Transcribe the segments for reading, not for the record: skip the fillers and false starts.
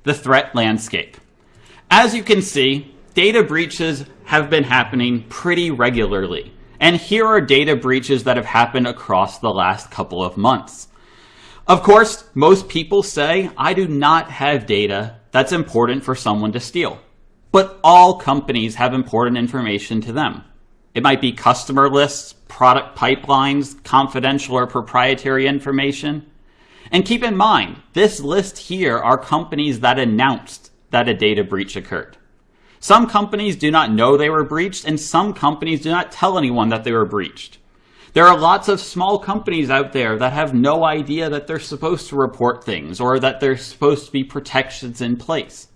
the threat landscape. As you can see, data breaches have been happening pretty regularly. And here are data breaches that have happened across the last couple of months. Of course, most people say, I do not have data that's important for someone to steal. But all companies have important information to them. It might be customer lists, product pipelines, confidential or proprietary information. And keep in mind, this list here are companies that announced that a data breach occurred. Some companies do not know they were breached, and some companies do not tell anyone that they were breached. There are lots of small companies out there that have no idea that they're supposed to report things or that there's supposed to be protections in place.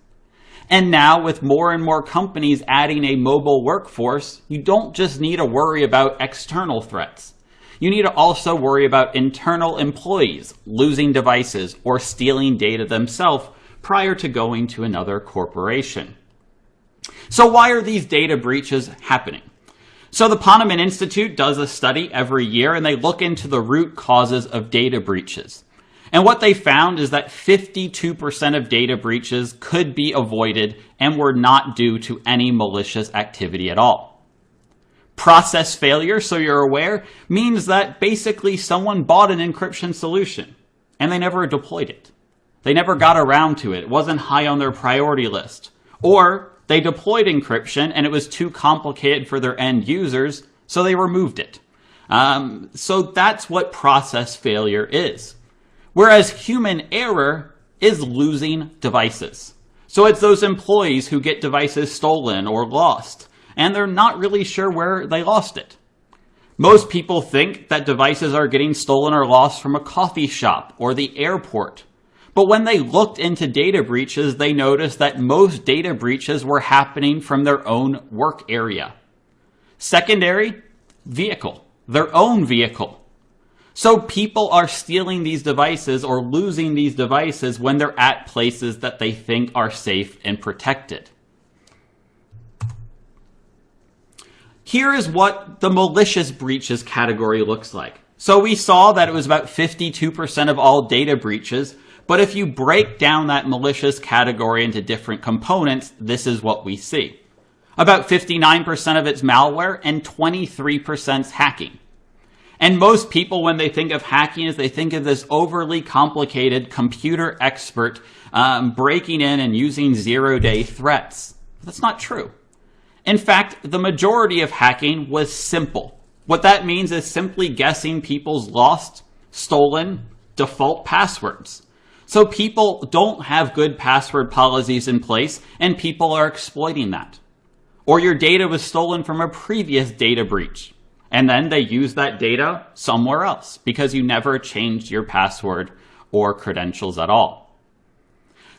And now, with more and more companies adding a mobile workforce, you don't just need to worry about external threats. You need to also worry about internal employees losing devices or stealing data themselves prior to going to another corporation. So why are these data breaches happening? So the Ponemon Institute does a study every year, and they look into the root causes of data breaches. And what they found is that 52% of data breaches could be avoided and were not due to any malicious activity at all. Process failure, so you're aware, means that basically someone bought an encryption solution and they never deployed it. They never got around to it. It wasn't high on their priority list. Or they deployed encryption and it was too complicated for their end users, so they removed it. So that's what process failure is. Whereas human error is losing devices. So it's those employees who get devices stolen or lost, and they're not really sure where they lost it. Most people think that devices are getting stolen or lost from a coffee shop or the airport. But when they looked into data breaches, they noticed that most data breaches were happening from their own work area. Secondary, vehicle, their own vehicle. So people are stealing these devices or losing these devices when they're at places that they think are safe and protected. Here is what the malicious breaches category looks like. So we saw that it was about 52% of all data breaches, but if you break down that malicious category into different components, this is what we see. About 59% of it's malware and 23% is hacking. And most people, when they think of hacking, is they think of this overly complicated computer expert breaking in and using zero-day threats. That's not true. In fact, the majority of hacking was simple. What that means is simply guessing people's lost, stolen, default passwords. So people don't have good password policies in place, and people are exploiting that. Or your data was stolen from a previous data breach, and then they use that data somewhere else because you never changed your password or credentials at all.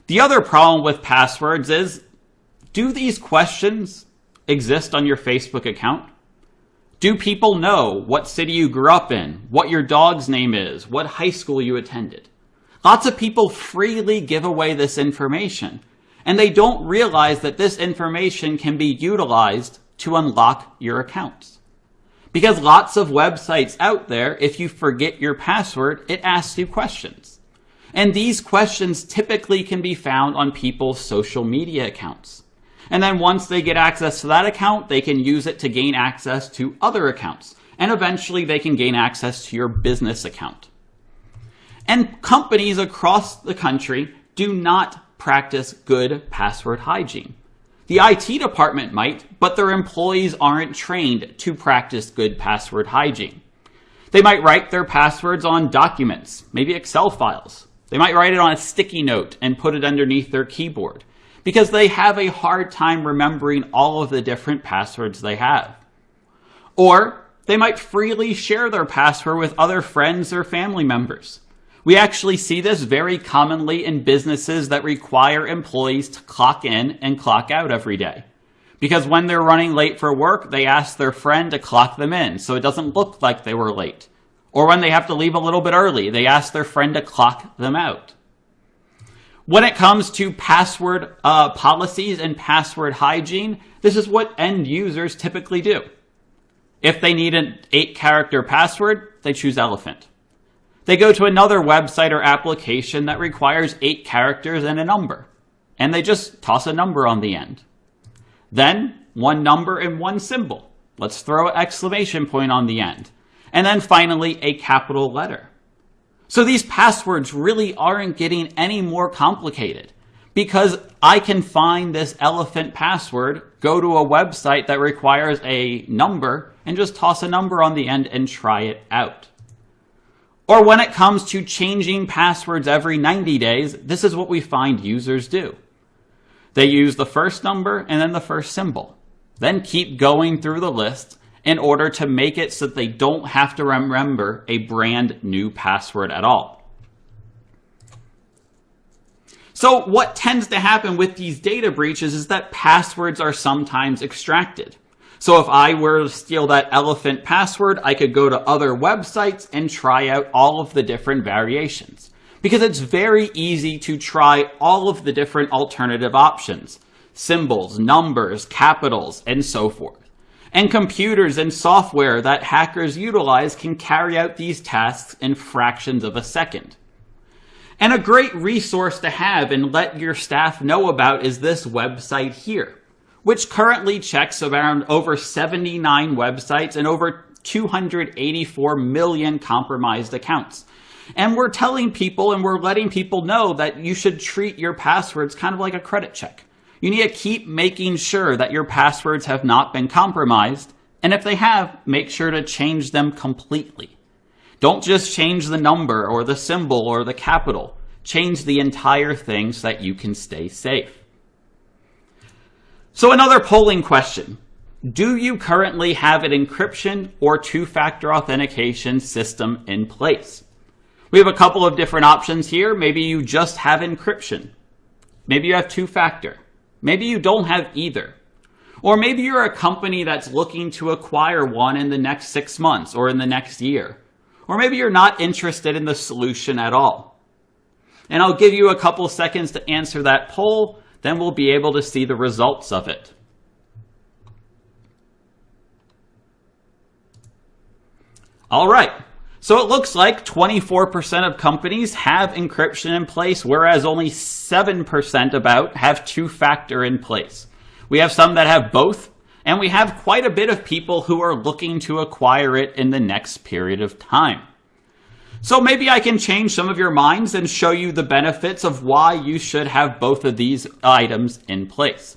The other problem with passwords is, do these questions exist on your Facebook account? Do people know what city you grew up in, what your dog's name is, what high school you attended? Lots of people freely give away this information, and they don't realize that this information can be utilized to unlock your accounts. Because lots of websites out there, if you forget your password, it asks you questions. And these questions typically can be found on people's social media accounts. And then once they get access to that account, they can use it to gain access to other accounts. And eventually they can gain access to your business account. And companies across the country do not practice good password hygiene. The IT department might, but their employees aren't trained to practice good password hygiene. They might write their passwords on documents, maybe Excel files. They might write it on a sticky note and put it underneath their keyboard because they have a hard time remembering all of the different passwords they have. Or they might freely share their password with other friends or family members. We actually see this very commonly in businesses that require employees to clock in and clock out every day. Because when they're running late for work, they ask their friend to clock them in so it doesn't look like they were late. Or when they have to leave a little bit early, they ask their friend to clock them out. When it comes to password policies and password hygiene, this is what end users typically do. If they need an 8-character password, they choose elephant. They go to another website or application that requires 8 characters and a number. and they just toss a number on the end. Then one number and one symbol. Let's throw an exclamation point on the end. And then finally a capital letter. So these passwords really aren't getting any more complicated, because I can find this elephant password, go to a website that requires a number, and just toss a number on the end and try it out. Or when it comes to changing passwords every 90 days, this is what we find users do. They use the first number and then the first symbol, then keep going through the list in order to make it so that they don't have to remember a brand new password at all. So what tends to happen with these data breaches is that passwords are sometimes extracted. So if I were to steal that elephant password, I could go to other websites and try out all of the different variations, because it's very easy to try all of the different alternative options, symbols, numbers, capitals, and so forth. And computers and software that hackers utilize can carry out these tasks in fractions of a second. And a great resource to have and let your staff know about is this website here, which currently checks around over 79 websites and over 284 million compromised accounts. And we're telling people and we're letting people know that you should treat your passwords kind of like a credit check. You need to keep making sure that your passwords have not been compromised, and if they have, make sure to change them completely. Don't just change the number or the symbol or the capital. Change the entire thing so that you can stay safe. So another polling question. Do you currently have an encryption or two-factor authentication system in place? We have a couple of different options here. Maybe you just have encryption. Maybe you have two-factor. Maybe you don't have either. Or maybe you're a company that's looking to acquire one in the next 6 months or in the next year. Or maybe you're not interested in the solution at all. And I'll give you a couple seconds to answer that poll, then we'll be able to see the results of it. All right, so it looks like 24% of companies have encryption in place, whereas only 7% about have two-factor in place. We have some that have both, and we have quite a bit of people who are looking to acquire it in the next period of time. So maybe I can change some of your minds and show you the benefits of why you should have both of these items in place.